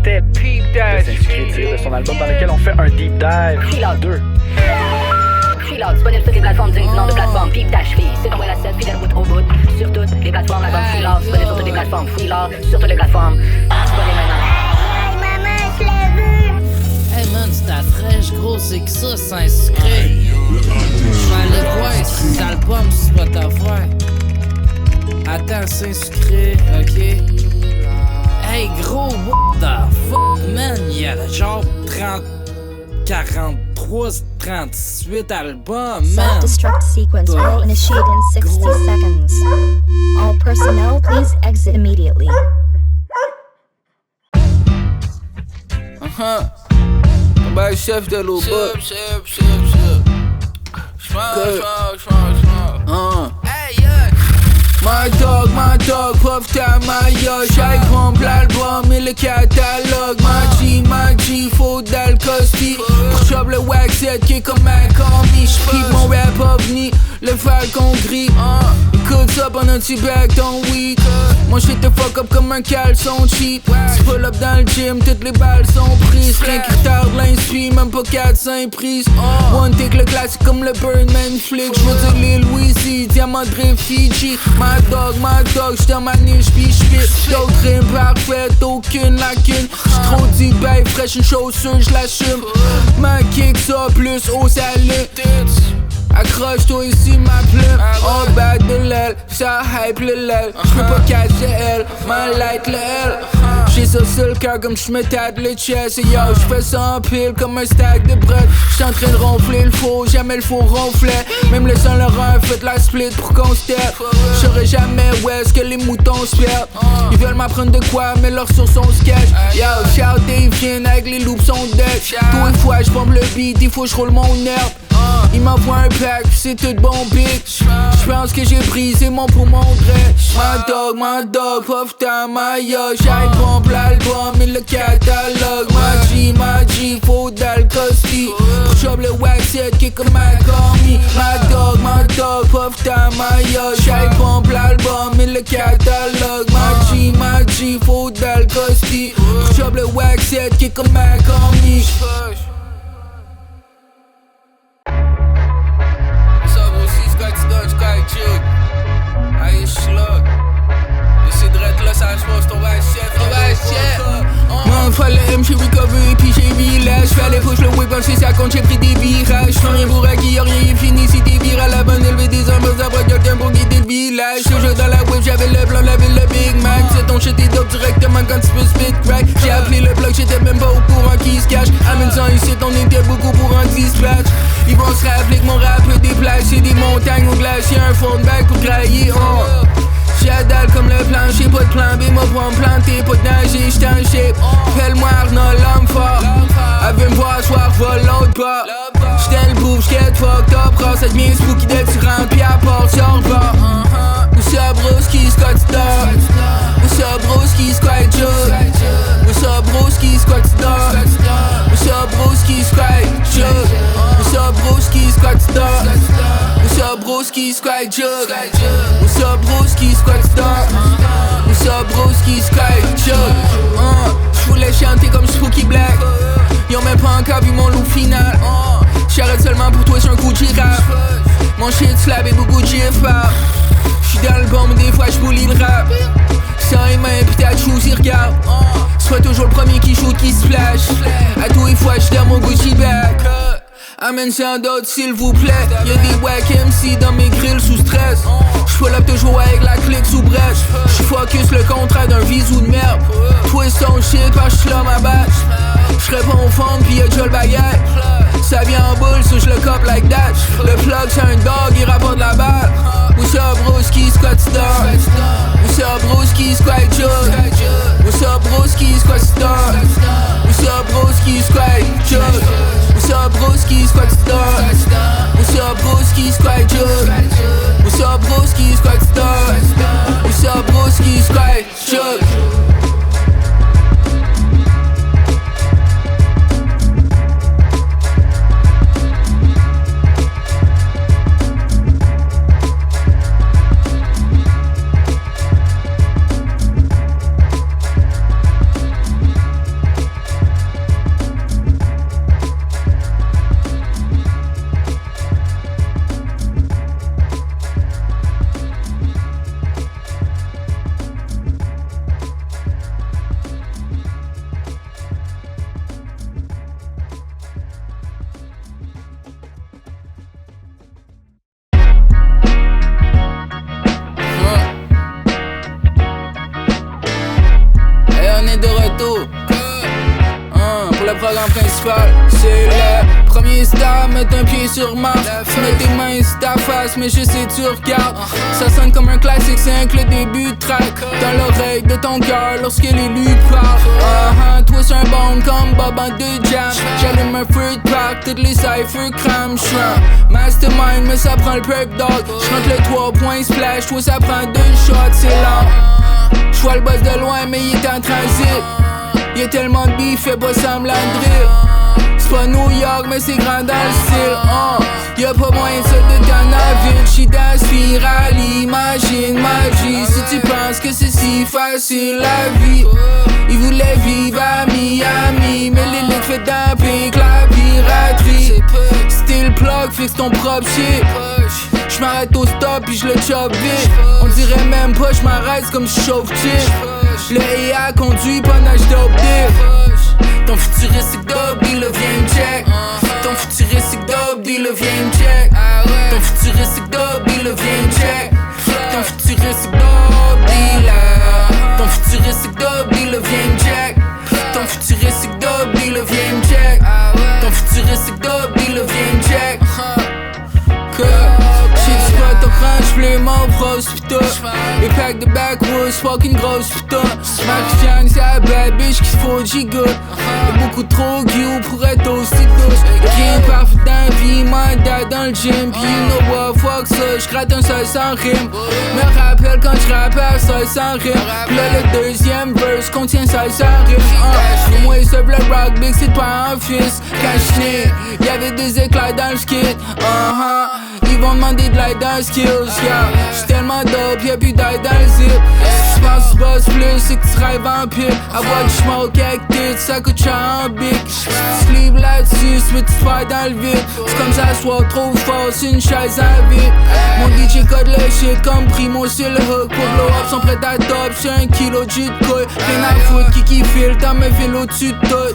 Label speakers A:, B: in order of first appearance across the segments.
A: c'était Peep Dash de Saint-Sucré, de son album dans lequel on fait un deep dive.
B: Freelance
A: 2.
B: Freelance, disponible sur toutes les plateformes, digne du nom de plateforme. Peep Dash Free, c'est ton la 7, fidèle route au bout. Sur toutes les plateformes, l'album Freelance, disponible sur toutes les plateformes. Freelance, sur toutes les plateformes. Disponible maintenant.
C: Hey man, c'est ta fraîche gros, c'est que ça, Saint-Sucré. J'allais voir ces albums sur Spotify. Attends, Saint-Sucré, ok. Hey gros, what the fuck, man? Il y a genre 30, 43, 38 albums, man.
D: Self-destruct sequence will initiate in 60 seconds. All personnel, please exit immediately.
E: Bah, chef de l'eau, chef. My dog, puff ta maillot. J'aille prendre l'album et le catalogue. My G, faut d'Alcosti. Pour choper le wax set qui est comme McCormick. J'pique mon rap ovni, le falcon gris. Écoute ça pendant que tu back ton weed. Moi j'fais te fuck up comme un caleçon cheap. Tu pull up dans le gym, toutes les balles sont prises. Rien qui retarde l'inspi, même pas 4-5 prises. One take le classique comme le Birdman flick. J'veux dire les Louis, Diamant Drift, Fiji. My dog, j'suis dans ma niche, pis j'pit. D'autres rimes parfaites, aucune lacune. J'suis trop dit, babe, fraîche, une chaussure, j'l'assume. Ma kick ça, plus haut, ça accroche-toi ici ma plume. En bas de l'aile, ça hype le l'aile. J'peux pas cacher elle, ma light le L. J'ai ça sur le cœur comme j'me tâte le chest. Et yo, j'fais ça en pile comme un stack de bread. J'suis en train de ronfler le faux, jamais le faux ronflait. Même le Saint-Laurent fait la split pour qu'on step. J'saurais jamais où est-ce que les moutons se perdent. Ils veulent m'apprendre de quoi, mais leur sur son sketch. Yo, shout Dave viennent avec les loops on deck. Tous les fois j'pompe le beat, il faut j'roule mon herbe. Il m'envoie un pack, c'est tout bon big. J'pense que j'ai brisé mon poumon droit. My dog, puff ta maillot. J'aille pompe l'album et le catalogue. My G, faut d'Alcosti. Pour choper le wax set qui est comme McCormick. My dog, puff ta maillot. J'aille pompe l'album et le catalogue. My G, faut d'Alcosti. Pour choper le wax set qui est comme McCormick. Fallait M, j'ai recover et puis j'ai village. Fallait push le whip, c'est ça quand j'ai pris des virages. J'fais rien pour acquis, y'a rien est fini. Si t'es viré à la bonne, élever des hommes, après quelqu'un pour guider le village. Toujours dans la whip, j'avais le blanc, la ville, le Big Mac. C'est ton shit, t'es dope directement quand tu peux spit crack. J'ai appelé le bloc, j'étais même pas au courant qui se cache. Amène ça ici, on était beaucoup pour un dispatch. Ils vont se rappeler que mon rap peut déplacer des montagnes au glacier, un fond de bac pour grailler. J'ai la dalle comme le plancher, pas de plan B, moi pour me planter, pas de nager, j't'en shape. Fais-le-moi Arnold, l'homme fort. Elle veut me voir soir, vol l'autre bord. J't'ai le bouffe, j'quête fucked up, raw, ça devient spooky dès que tu rentres, pis à part, tu repars. Où ça broski, squat star. Où ça broski, squat joke. Où ça broski, squat star. Où ça broski, squat joke. Où ça broski, squat star. Où ça broski, squat joke. Où ça broski, squat star. Où ça broski, squat joke. J'voulais chanter comme Spooky Black. Y'ont même pas encore vu mon look final. J'arrête seulement pour toi sur un coup de girafe. Mon shit slab et beaucoup de gifs. J'suis dans le bon mais des fois j'boulis le rap. Sans les mains pis t'as choisi regarde. Sois toujours le premier qui shoot qui splash. À tous les fois j'suis dans mon Gucci bag. Amène ça en d'autres s'il vous plaît. Y'a des wack MC dans mes grilles sous stress. J'pull up toujours avec la clique sous brèche. J'focus le contraire d'un visou de merde. Twist ton shit parce que j'suis là ma bâche. J'réponds au fond pis y'a déjà le bagage. Ça vient en boule so j'le cop like that. Le plug c'est un dog, il rapporte la balle. Où ça broski squat star. Où ça broski squat joke. Où ça broski squat star. Où ça broski squat joke. Où ça broski squat star. Où ça broski squat joke. Où ça broski squat star. Où ça broski squat joke. tantôt. Pour le programme principal, c'est le premier star, mettre un pied sur Mars. Tu mets tes mains sur ta face, mais je sais tu regardes. Ça sonne comme un classique 5, le début de track. Dans l'oreille de ton cœur lorsque l'élu parle. Toi c'est un bon comme Bob en 2 jam. J'allume un fruit pack, toutes les cyphers crament. J'suis un mastermind, mais ça prend le perk dog. J'rentre le 3 points splash, toi ça prend 2 shots, c'est lent. J'vois le boss de loin, mais il est en transit. Y'a tellement de bif, fait pas semblant de drill. C'est pas New York, mais c'est grand dans le style. Y'a pas moyen de se détendre à vide. J'suis dans la spirale, imagine magie. Si tu penses que c'est si facile la vie. Ils voulaient vivre à Miami, mais l'élite fait dumping, la piraterie. Still plug, fixe ton propre shit. J'm'arrête au stop puis j'le chop vite. On dirait même pas j'm'arrête, c'est comme j'chauffe chill. Le IA conduit pendant que j'dope dip. Ton futuristique dope dealer vient me check. Ton futuristique dope dealer vient me check. Ton futuristique dope dealer vient me check. Ton futuristique dope dealer. Ton futuristique dope dealer vient me check. Ton futuristique dope dealer vient me check. Ton futuristique dope dealer vient me check. J'plais mon brosse putain. Et pack de backwoods, fucking grosse putain. Ma Christiane c'est la bad bitch qu'il faut gigote. Y'a beaucoup trop gueux pour être aussi douce. Rien de parfait dans la vie, my dad dans le gym. Pis you know what, fuck ça, j'gratte un seul sans rime. Me rappelle quand j'rappelle seul sans rime. Là le deuxième verse contient seul sans rime. Moi ce le rock big c'est pas un fils. Quand j'nais, y'avait des éclats dans le skid. Ils vont demander de l'aide dans le skills, yeah. J'suis tellement dope, y'a plus d'aide dans le zip. Si tu penses que tu bosses plus, c'est que tu rêves en pile. Avoir du smoke avec tits, ça coûte cher en bic. Si tu sleep là-dessus, tu veux te faire dans le vide. C'est comme ça, soit trop fort, c'est une chaise à vide. Mon DJ code le shit comme Primo sur le hook. Pour blow up, sont prêts à top, j'ai 1 kilo de jus de couille. Rien à foutre, qui file, t'en me file au-dessus de tout.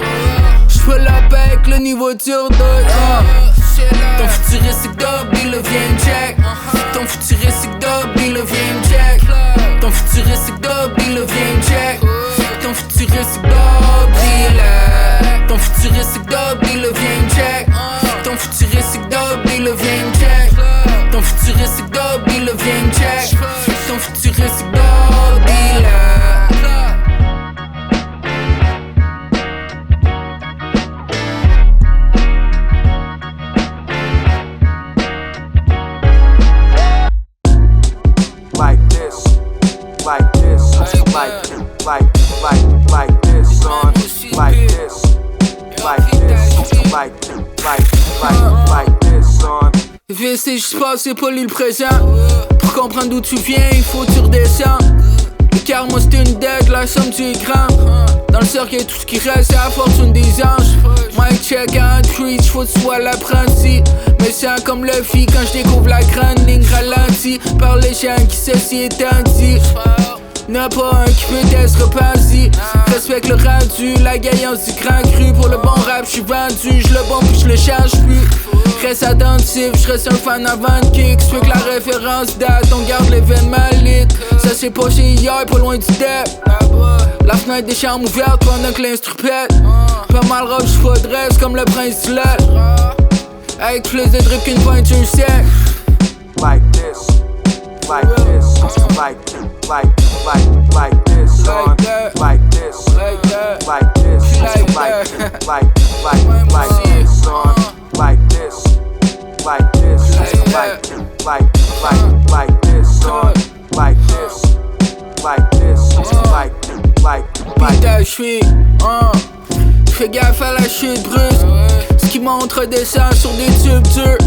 E: J'pull up avec le niveau dur de ton futuristique dope dealer vient me check. Ton futuristique dope dealer vient me check. Ton futuristique dope dealer vient me check. Ton futuristique dope dealer. Ton futuristique dope dealer vient me check. Ton futuristique dope dealer vient me check. Ton futuristique dope dealer vient me check. Ton futuristique dope dealer.
F: Like this, son. Like this, son.
E: VST, j'suis passé pas lu le présent. Pour comprendre d'où tu viens, il faut que tu redescends. Car moi c'est une dette, la somme du écran. Dans le cercle, tout ce qui reste, c'est la fortune des anges. Mic check and preach, faut que tu sois l'apprenti. Mais c'est comme le fit quand je découvre la grande ligne ralentie par les gens qui ceci étant dit. N'a pas un qui peut être repenti. Respecte le rendu, la gaillance du grand cru. Pour le bon rap, j'suis vendu, j'le bombe puis j'le charge plus. Reste attentif, j'reste un fan avant de kick. J'veux que la référence date, on garde l'événement lit. Ça s'est passé hier, pas loin du step. La fenêtre des chambres ouvertes pendant que l'instru pète. Pas mal robe, j'faudrait, c'est comme le prince du lac. Avec plus de drip qu'une pointure sec.
F: Like this, like this, like this, son. Like this, like this, like this, son. Like this, like this, like this, son. Like this,
E: Putain, j'suis, j'fais gaffe à la chute brusque. Ce qui montre descend sur des tubes durs.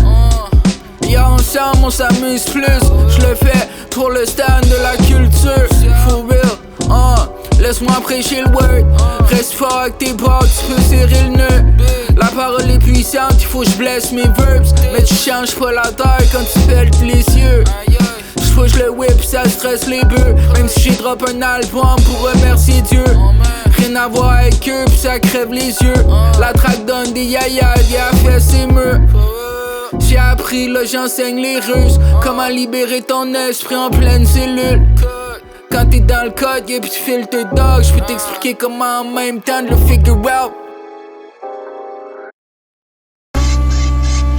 E: Y'a ensemble on s'amuse plus. J'le fais pour le stand de la culture. For real, laisse-moi prêcher le word. Reste fort avec tes potes, tu peux serrer le nœud. La parole est puissante, il faut que je blesse mes verbs. Mais tu changes pas la taille quand tu peltes les yeux. J'push le whip, ça stresse les bœufs. Même si j'ai drop un album pour remercier Dieu. Rien à voir avec eux, pis ça crève les yeux. La track donne des yaya, des affaires c'est mûr. J'ai appris, là j'enseigne les Russes. Comment libérer ton esprit en pleine cellule. Quand t'es dans le code, y'a plus de filtre dog. J'peux t'expliquer comment en même temps de le figure out.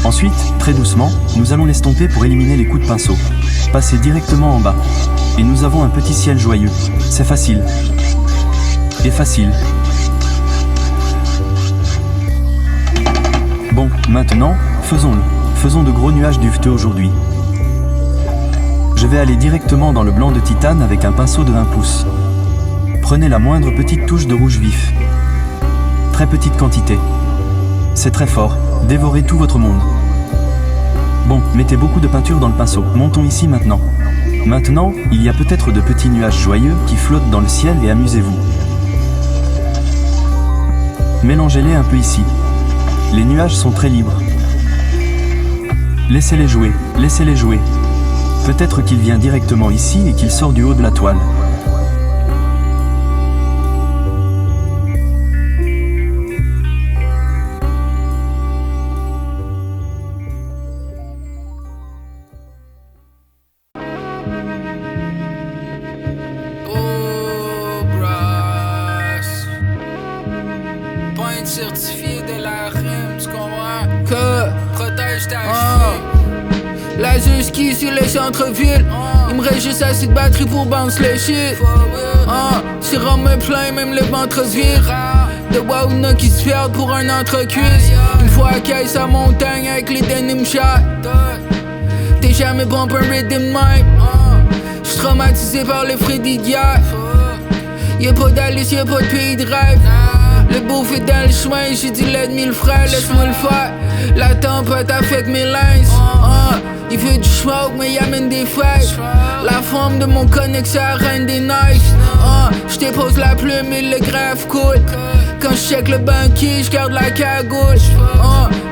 G: Ensuite, très doucement, nous allons l'estomper pour éliminer les coups de pinceau. Passer directement en bas. Et nous avons un petit ciel joyeux. C'est facile. Et facile. Bon, maintenant, faisons-le. Faisons de gros nuages duveteux aujourd'hui. Je vais aller directement dans le blanc de titane avec un pinceau de 1 pouce. Prenez la moindre petite touche de rouge vif. Très petite quantité. C'est très fort, dévorez tout votre monde. Bon, mettez beaucoup de peinture dans le pinceau. Montons ici maintenant. Maintenant, il y a peut-être de petits nuages joyeux qui flottent dans le ciel et amusez-vous. Mélangez-les un peu ici. Les nuages sont très libres. Laissez-les jouer, laissez-les jouer. Peut-être qu'il vient directement ici et qu'il sort du haut de la toile.
E: Certifié de la rime, tu comprends? Que protège ta cheville. La jusqu'ici sur les centres-villes. Il me reste juste assez de batterie pour bounce les shit. Si rend me plein, même le ventre se vire. De Wauna qui se perdent pour un entrecuisse. Une fois à caisse à montagne avec les denim shots. T'es jamais bon pour un rhythm même. J'suis traumatisé par les Freddy d'hier. Y'a pas d'Alice, y'a pas de pays de rêve. Le bouffe est dans le chemin, j'ai dit l'ennemi le frère, laisse-moi le faire. La tempête affecte mes lens. Il veut du smoke, mais il amène des fêtes. La forme de mon connect, c'est la reine des nights. J'dépose la plume et le graphe coule. Quand j'check le banquier, j'garde la cagoule.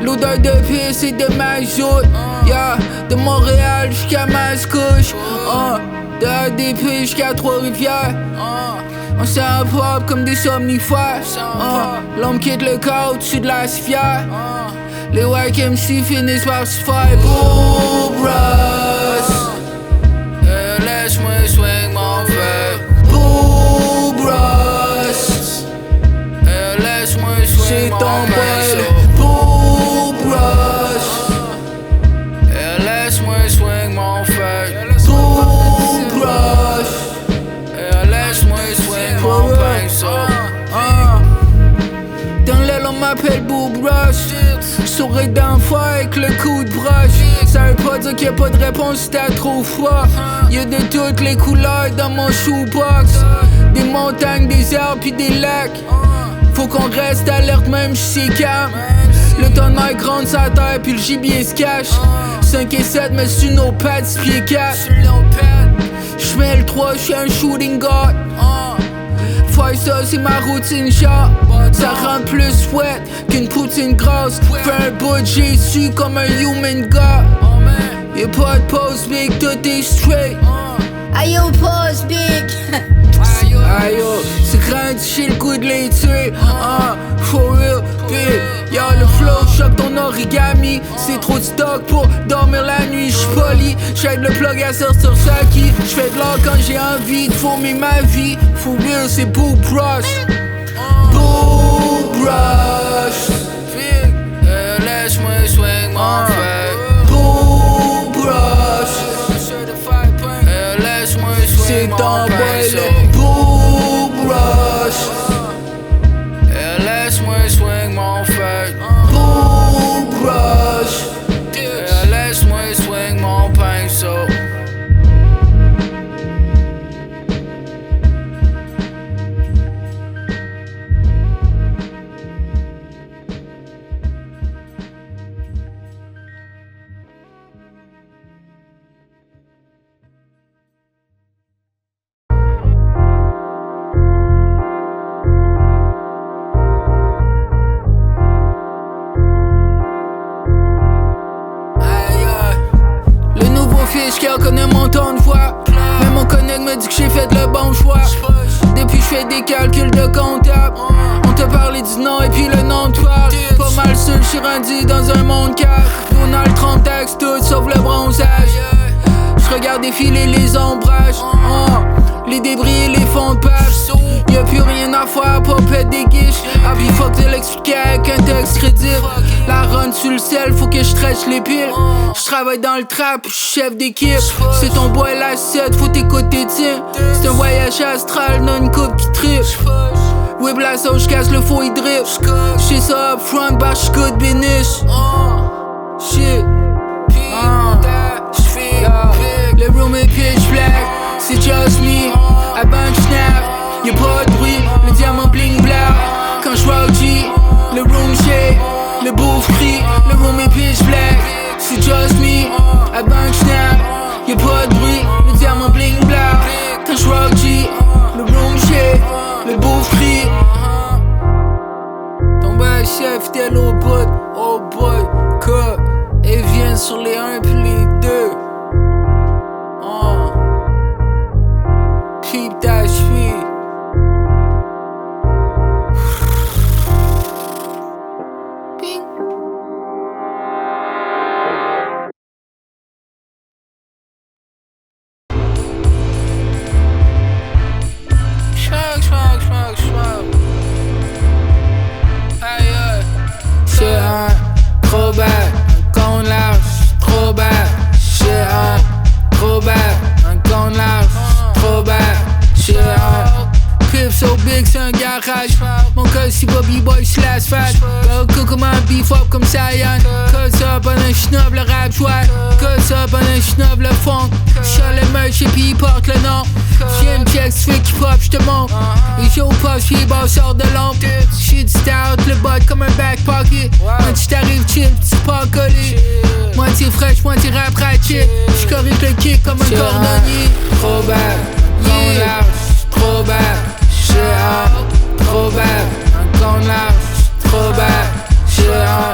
E: L'odeur de pisse et de majoute. Yeah, de Montréal jusqu'à Mascouche. De ADP jusqu'à Trois-Rivières. On s'en pop comme des somnifères. L'homme quitte le corps au-dessus de la civière. Les wack MC finissent par se faire beau brush. Laisse-moi swing mon feu. Beau brush. Laisse-moi swing mon feu. Beau brush. Laisse-moi swing mon feu. Beau brush. Laisse-moi swing mon pinceau. Dans l'aile on m'appelle Beau Brush. J'saurais d'en faire avec le coup de broche. Ça veut pas dire qu'il y a pas de réponse si t'as trop froid. Y'a de toutes les couleurs dans mon shoebox. Des montagnes, des arbres pis des lacs. Faut qu'on reste alerte même si c'est calme. Le tonnerre gronde sa terre pis le gibier se cache. 5 et 7 mais sur nos pattes 6 pieds 4. J'mets le 3, j'suis un shooting guard. Faire ça c'est ma routine chat. Ça rend plus fouette qu'une poutine grosse. Fais un bout de Jésus comme un human god. Y'a pas de pause big, tout est straight.
H: Ayo, pause big.
E: Ayo, c'est grand chez le coup de les tuer. For real, big. Y'a le flow, choque ton origami. C'est trop de stock pour dormir la nuit. J'suis poli, j'aide le plug à sortir sa qui. J'fais de l'or quand j'ai envie de fourmer ma vie. For real, c'est Beau Brush. Beau Brush. Laisse-moi swing mon feu. Beau Brush. Laisse-moi swing mon pinceau. Beau Brush. Laisse-moi swing mon feu. Beau Brush. Laisse-moi swing mon pinceau. Fiche connaît mon ton de voix. Mais mon connect me dit que j'ai fait le bon choix. Depuis j'fais des calculs de comptable. On t'a parlé du nom et puis le nom de toi. Pas mal sûr j'suis rendu dans un monde calme. Donald Trump texte tout sauf le bronzage. J'regarde défiler les ombrages. les débris et les fonds de page. Y'a plus rien à faire, pas pète des guiches. Ah puis fuck de l'expliquer avec un texte crédible. La run sur le sel, faut que je stretch les piles. J'travaille dans le trap, j'suis chef d'équipe. C'est ton boy la 7, faut t'écouter tiens. C'est un voyage astral, non une coupe qui tripe. Whip la sauce, j'casse le faux, il drip. J'sais ça up front, bah j'coute béniche. Shit. Le room est pitch black, c'est just me. À bunch snap, y'a pas de bruit. Le diamant bling blah. Quand j'rock G, le room shake, le bouffe crie. Le room est pitch black, c'est just me. À bunch snap, y'a pas de bruit. Le diamant bling blah. Quand j'rock G, le room shake, le bouffe crie. Ton bail chef fidèle au bout, oh boy, cut. Et viens sur les 1 puis les 2. Keep that shit. Bing. Shrug. Aïe aïe. C'est un trop bad, un con large, trop bad. C'est un trop bad, un con large, trop bad. C'est un pip so big, c'est un garage. Mon col si Bobby Boy slash fat. Coco comme un beef up comme Saiyan. Cause ça pendant un schnob le rap joie. Cause ça pendant un schnob le funk. J'suis le merch et pis il porte le nom. J'suis une check, j'fais qui pop, j'te montre. Et j'ai au poste, j'suis les bas sort de l'ombre. J'suis du stout, le bot comme un back pocket. Quand j't'arrive chill, tu pas collé. Moitié fraîche, moitié rap ratchet. J'corrige le kick comme un cordonnier. Trop bad, con large, trop bad. J'ai un trop bad, un con large, trop bad. J'ai un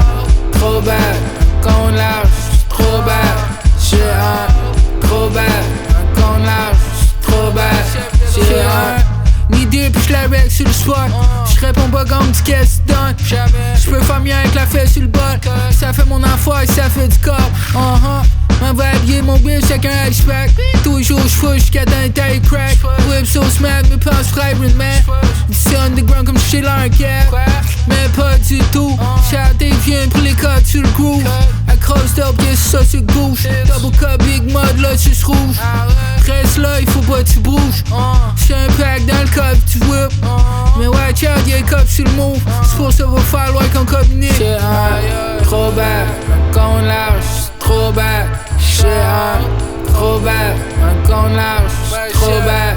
E: trop bad, un con large, trop bad. J'ai un trop bad, un con large, trop bad. J'ai un idée puis j'la règle sur le spot. J'réponds pas comme du qu'est-ce que donne. J'peux faire mieux avec la fesse sur le bol. Ça fait mon affaire, ça fait du corps. M'en va habiller mon bitch avec un hatchback. Toujours j'fouche jusqu'à dans les tailles crack. Whip so smack, mes passes fragrant man. C'est underground comme j'suis là un cap. Mais pas du tout. Shout des viens pour les codes sur le groove. Accroche top, yes ça c'est gauche. Double cup, big mud, là tu rouge. Reste là, il faut pas que tu bouges. J'suis un pack dans le cup, tu whip. Mais watch out, y'a un cup sur le move. C'est pour ça va faire loin qu'on communique. C'est un trop bad, un con large, trop bad. J'ai un trop bad, un con large, trop bad.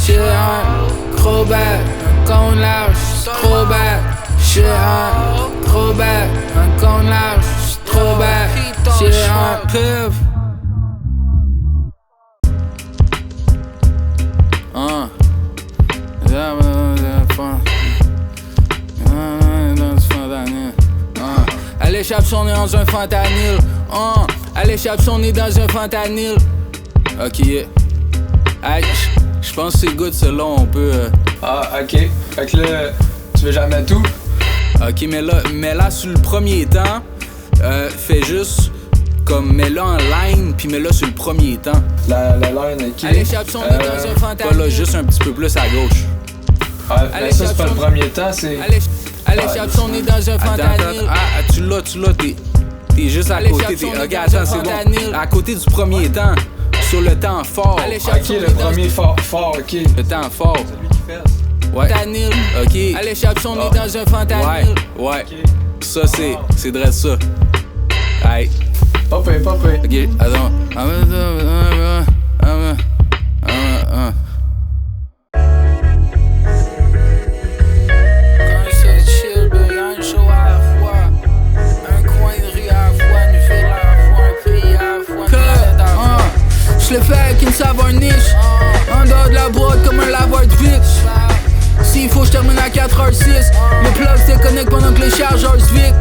E: J'ai un trop bad, un con large, trop bad. J'ai un trop bad, un con large, trop bad. J'ai un pif. Elle échappe son nez dans un fentanyl. Elle échappe son nez dans un fentanyl. Ok, yeah. Hey, j'pense que c'est good celle-là, on peut.
A: Ah, ok. Fait que là, tu veux jamais tout?
E: Ok, mais là sur le premier temps, fais juste comme mets-la en line, puis mets-la sur le premier temps.
A: La line, ok.
E: Elle échappe son nez dans un fentanyl. Pas là, juste un petit peu plus à gauche.
A: Mais ça, c'est pas le premier temps, c'est.
E: Elle échappe son nez dans un fentanyl. Tu l'as, t'es juste à côté. Regarde, attends, c'est bon. À côté du premier temps, sur le temps fort.
A: Ok, le premier fort, ok.
E: Le temps fort.
A: Celui qui fait.
E: Ouais. Ok. Elle échappe son nez dans un fentanyl. Ouais.
A: Okay.
E: Ça, c'est drôle ça. Aïe.
A: Pas pire.
E: Ok, attends. Je le fais avec une saveur niche. En dehors de la boîte comme un laveur de vitre. S'il faut je termine à 4h06. Le plug se déconnecte pendant que le chargeur se vide.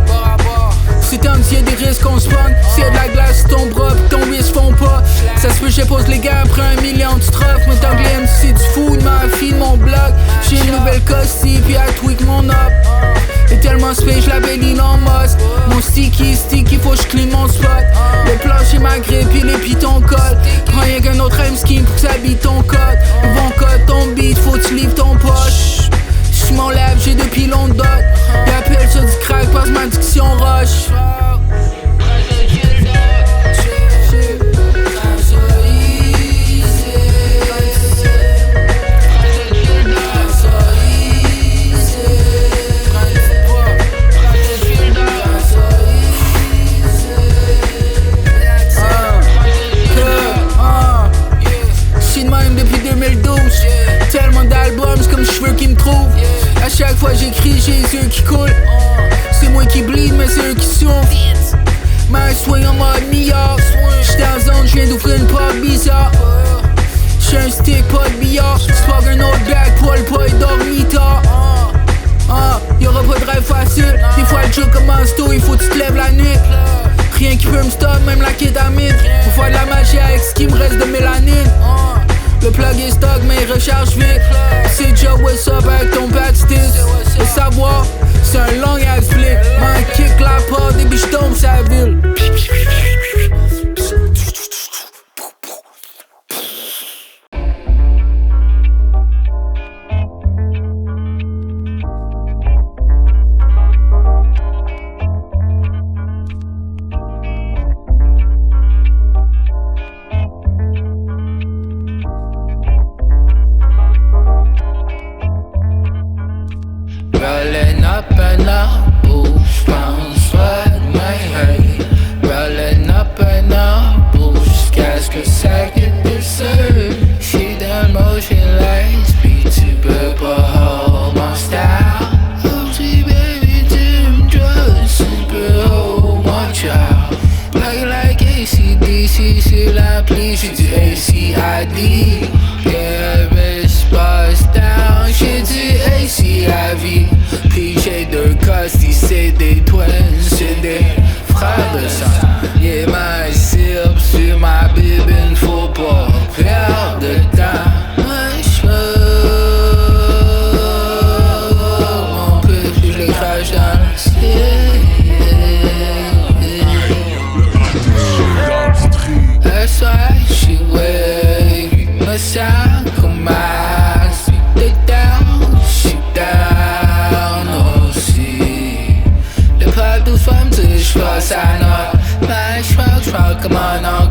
E: C'est un s'il y a des risques qu'on se pogne. S'il y a de la glace sur ton bras pis ton bis font pas. Ça se peut j'épose les gars après 1 million de strophes. Mais tant que les MC c'est du food, ma fille mon blog. J'ai une nouvelle costille pis elle tweak mon up. Et tellement en space, j'l'appelle Elon Musk. Mon sticky, faut que j'clean mon spot. Le plancher ma grippe, il est pis ton code. Prends rien qu'un autre M scheme pour que ça bite ton code. Bon code, ton beat, faut que tu livres ton poche. J'suis mon lab, j'ai deux pilons de dot. Y'appelle ça du crack, passe ma diction rush. Tellement d'albums, c'est comme j'veux qu'ils me trouvent. À chaque fois j'écris, j'ai les yeux qui coulent. C'est moi qui bleed, mais c'est eux qui souffrent. My swing en mode Mia. J'étais en zone, j'viens d'ouvrir une porte bizarre. J'suis un stick, pas de billard. J'spark un autre back, Paul, pas dormi tard. Y'aura pas de rêve facile. Des fois le jeu commence tôt, il faut que tu te lèves la nuit. Rien qui peut me stop, même la kétamine. Faut faire de la magie avec ce qui me reste de mélanine. Le plug est stock mais il recharge vite. C'est Joe, what's up avec ton backstage. Le savoir, c'est un long ass flick. Man kick la porte et puis j'tombe sa ville.
C: Rolling up and up, bouge, pense pas de my Rolling up and up, bouge, jusqu'à ce que ça quitte le sol. J'suis dans motionless, puis tu peux pas hold mon style. Oh si baby tu me trust, tu peux hold mon child. Like ACDC sur l'appli, j'suis du ACID. Yeah bitch bust down, j'suis du ACIV. Puis j'ai deux costis, c'est des twins, c'est des frères de sang. Yeah my sip sur ma bibine, faut pas perdre de temps. Moi j'smoke mon pif, puis j'le crache dans le ciel. Le soir j'suis wave, me sens comme Max. T'es down, j'suis down aussi. Le peuple de femmes, tu j'passe à note. Mais j'smoke comme un anglais.